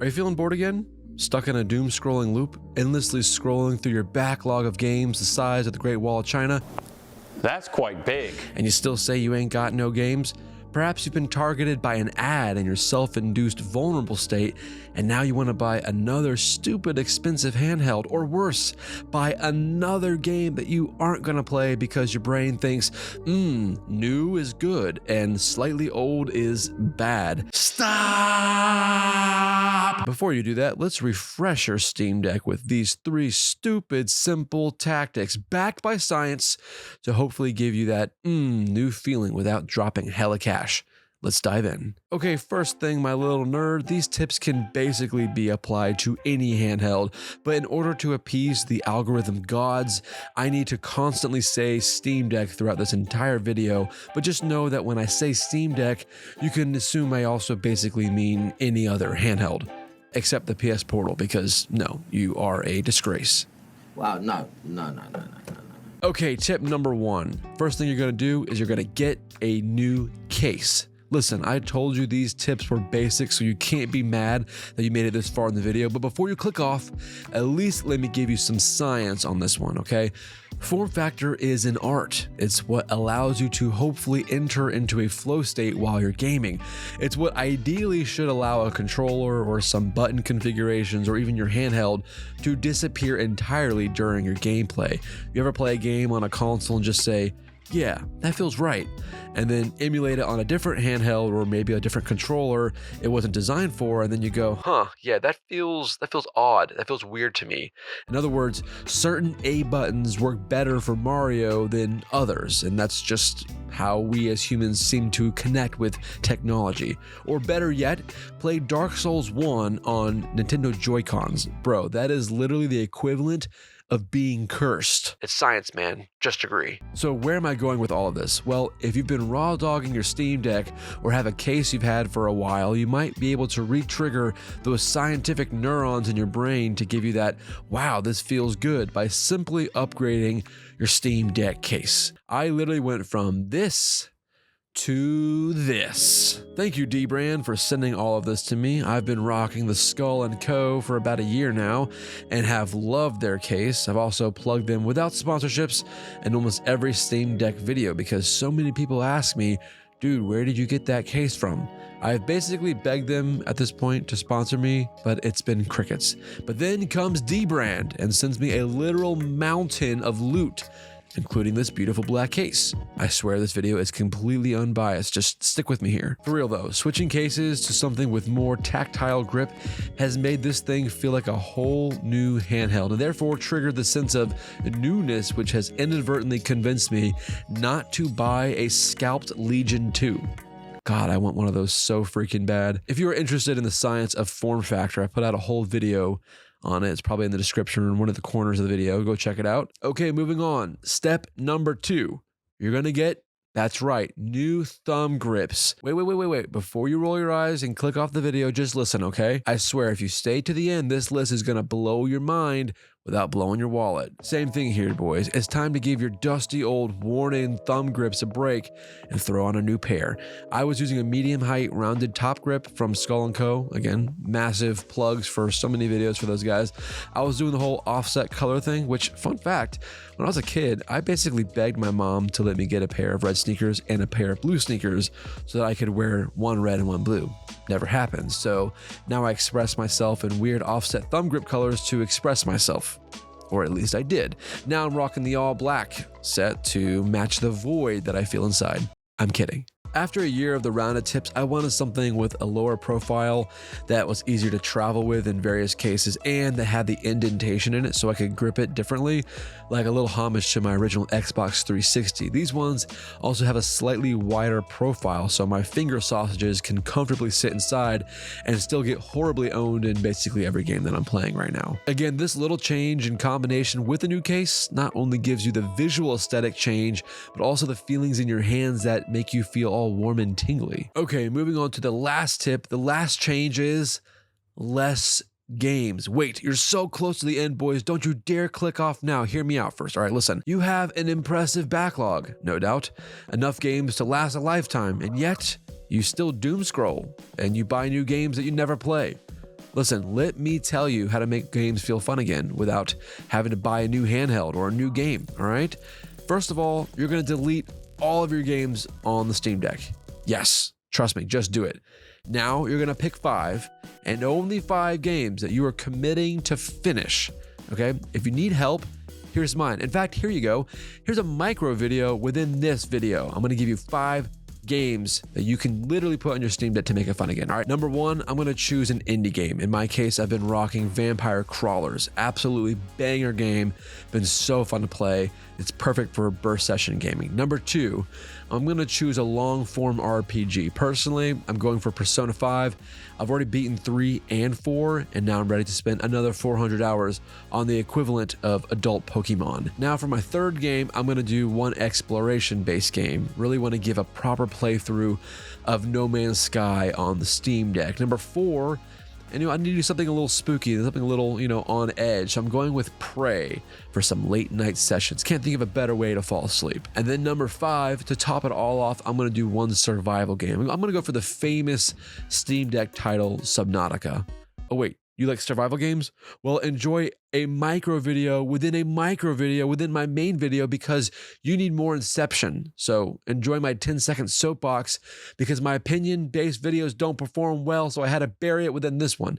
Are you feeling bored again? Stuck in a doom scrolling loop, endlessly scrolling through your backlog of games the size of the Great Wall of China? That's quite big. And you still say you ain't got no games? Perhaps you've been targeted by an ad in your self-induced vulnerable state, and now you want to buy another stupid expensive handheld, or worse, buy another game that you aren't going to play because your brain thinks, new is good and slightly old is bad. Stop! Before you do that, let's refresh your Steam Deck with these 3 stupid, simple tactics backed by science to hopefully give you that new feeling without dropping hella cash. Let's dive in. Okay, first thing, my little nerd, these tips can basically be applied to any handheld, but in order to appease the algorithm gods, I need to constantly say Steam Deck throughout this entire video, but just know that when I say Steam Deck, you can assume I also basically mean any other handheld, except the PS Portal, because no, you are a disgrace. Wow, no. Okay, tip number 1. First thing you're gonna do is you're gonna get a new case. Listen, I told you these tips were basic, so you can't be mad that you made it this far in the video, but before you click off, at least let me give you some science on this one, okay? Form factor is an art. It's what allows you to hopefully enter into a flow state while you're gaming. It's what ideally should allow a controller or some button configurations or even your handheld to disappear entirely during your gameplay. You ever play a game on a console and just say, yeah, that feels right, and then emulate it on a different handheld or maybe a different controller it wasn't designed for, and then you go, yeah, that feels odd, that feels weird to me. In other words, certain A buttons work better for Mario than others, and that's just how we as humans seem to connect with technology. Or better yet, play Dark Souls 1 on Nintendo Joy-Cons. Bro, that is literally the equivalent of being cursed. It's science, man. Just agree. So where am I going with all of this? Well, if you've been raw dogging your Steam Deck or have a case you've had for a while, you might be able to re-trigger those scientific neurons in your brain to give you that, wow, this feels good, by simply upgrading your Steam Deck case. I literally went from this to this. Thank you, D-Brand, for sending all of this to me. I've been rocking the Skull & Co. for about a year now and have loved their case. I've also plugged them without sponsorships in almost every Steam Deck video because so many people ask me, dude, where did you get that case from? I've basically begged them at this point to sponsor me, but it's been crickets. But then comes D-Brand and sends me a literal mountain of loot, including this beautiful black case. I swear this video is completely unbiased, just stick with me here. For real though, switching cases to something with more tactile grip has made this thing feel like a whole new handheld, and therefore triggered the sense of newness which has inadvertently convinced me not to buy a scalped Legion 2. God, I want one of those so freaking bad. If you are interested in the science of form factor, I put out a whole video on it. It's probably in the description or in one of the corners of the video. Go check it out. Okay, moving on. Step number 2. You're gonna get, that's right, new thumb grips. Wait. Before you roll your eyes and click off the video, just listen, okay? I swear, if you stay to the end, this list is gonna blow your mind without blowing your wallet. Same thing here, boys. It's time to give your dusty old worn-in thumb grips a break and throw on a new pair. I was using a medium-height rounded top grip from Skull & Co. Again, massive plugs for so many videos for those guys. I was doing the whole offset color thing, which, fun fact, when I was a kid, I basically begged my mom to let me get a pair of red sneakers and a pair of blue sneakers so that I could wear one red and one blue. Never happened. So now I express myself in weird offset thumb grip colors to express myself. Or at least I did. Now I'm rocking the all black set to match the void that I feel inside. I'm kidding. After a year of the rounded tips, I wanted something with a lower profile that was easier to travel with in various cases and that had the indentation in it so I could grip it differently, like a little homage to my original Xbox 360. These ones also have a slightly wider profile so my finger sausages can comfortably sit inside and still get horribly owned in basically every game that I'm playing right now. Again, this little change in combination with a new case not only gives you the visual aesthetic change, but also the feelings in your hands that make you feel all warm and tingly. Okay, moving on to the last tip. The last change is less games. Wait, you're so close to the end, boys. Don't you dare click off now. Hear me out first. All right, listen. You have an impressive backlog, no doubt. Enough games to last a lifetime, and yet you still doom scroll and you buy new games that you never play. Listen, let me tell you how to make games feel fun again without having to buy a new handheld or a new game, all right? First of all, you're gonna delete all of your games on the Steam Deck. Yes, trust me, just do it. Now you're gonna pick 5 and only 5 games that you are committing to finish, okay? If you need help, here's mine. In fact, here you go. Here's a micro video within this video. I'm gonna give you 5 games that you can literally put on your Steam Deck to make it fun again. All right, number 1, I'm gonna choose an indie game. In my case, I've been rocking Vampire Crawlers. Absolutely banger game. Been so fun to play. It's perfect for burst session gaming. Number 2, I'm gonna choose a long form RPG. Personally, I'm going for Persona 5. I've already beaten 3 and 4, and now I'm ready to spend another 400 hours on the equivalent of adult Pokemon. Now for my 3rd game, I'm gonna do one exploration-based game. Really wanna give a proper playthrough of No Man's Sky on the Steam Deck. Number 4, and I need to do something a little spooky, something a little, on edge. So I'm going with Prey for some late night sessions. Can't think of a better way to fall asleep. And then number 5, to top it all off, I'm gonna do one survival game. I'm gonna go for the famous Steam Deck title, Subnautica. Oh wait, you like survival games? Well, enjoy a micro video within a micro video within my main video because you need more Inception. So enjoy my 10-second soapbox because my opinion-based videos don't perform well, so I had to bury it within this one.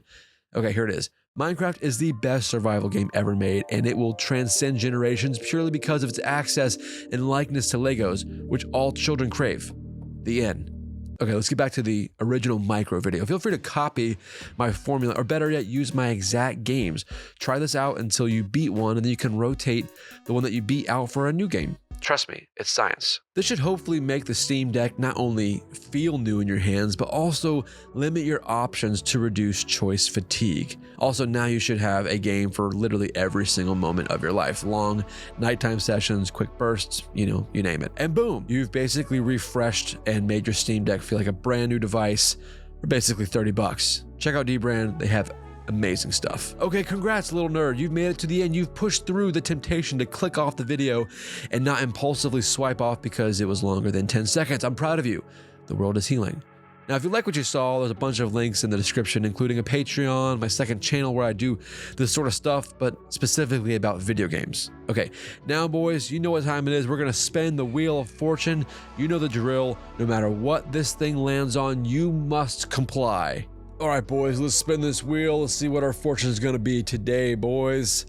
Okay, here it is. Minecraft is the best survival game ever made, and it will transcend generations purely because of its access and likeness to Legos, which all children crave. The end. Okay, let's get back to the original micro video. Feel free to copy my formula, or better yet, use my exact games. Try this out until you beat one, and then you can rotate the one that you beat out for a new game. Trust me, it's science. This should hopefully make the Steam Deck not only feel new in your hands, but also limit your options to reduce choice fatigue. Also, now you should have a game for literally every single moment of your life. Long nighttime sessions, quick bursts, you name it. And boom, you've basically refreshed and made your Steam Deck feel like a brand new device for basically $30. Check out dbrand, they have amazing stuff. Okay, congrats, little nerd. You've made it to the end. You've pushed through the temptation to click off the video and not impulsively swipe off because it was longer than 10 seconds. I'm proud of you. The world is healing. Now, if you like what you saw, there's a bunch of links in the description, including a Patreon, my second channel where I do this sort of stuff, but specifically about video games. Okay, now boys, you know what time it is. We're gonna spin the Wheel of Fortune. You know the drill. No matter what this thing lands on, you must comply. All right, boys, let's spin this wheel. Let's see what our fortune is gonna be today, boys.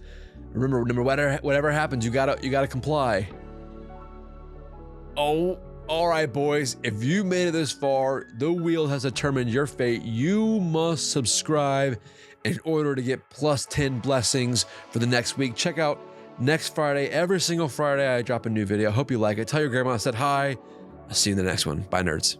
Remember, whatever happens, you gotta comply. Oh, all right, boys. If you made it this far, the wheel has determined your fate. You must subscribe in order to get plus 10 blessings for the next week. Check out next Friday. Every single Friday, I drop a new video. I hope you like it. Tell your grandma I said hi. I'll see you in the next one. Bye, nerds.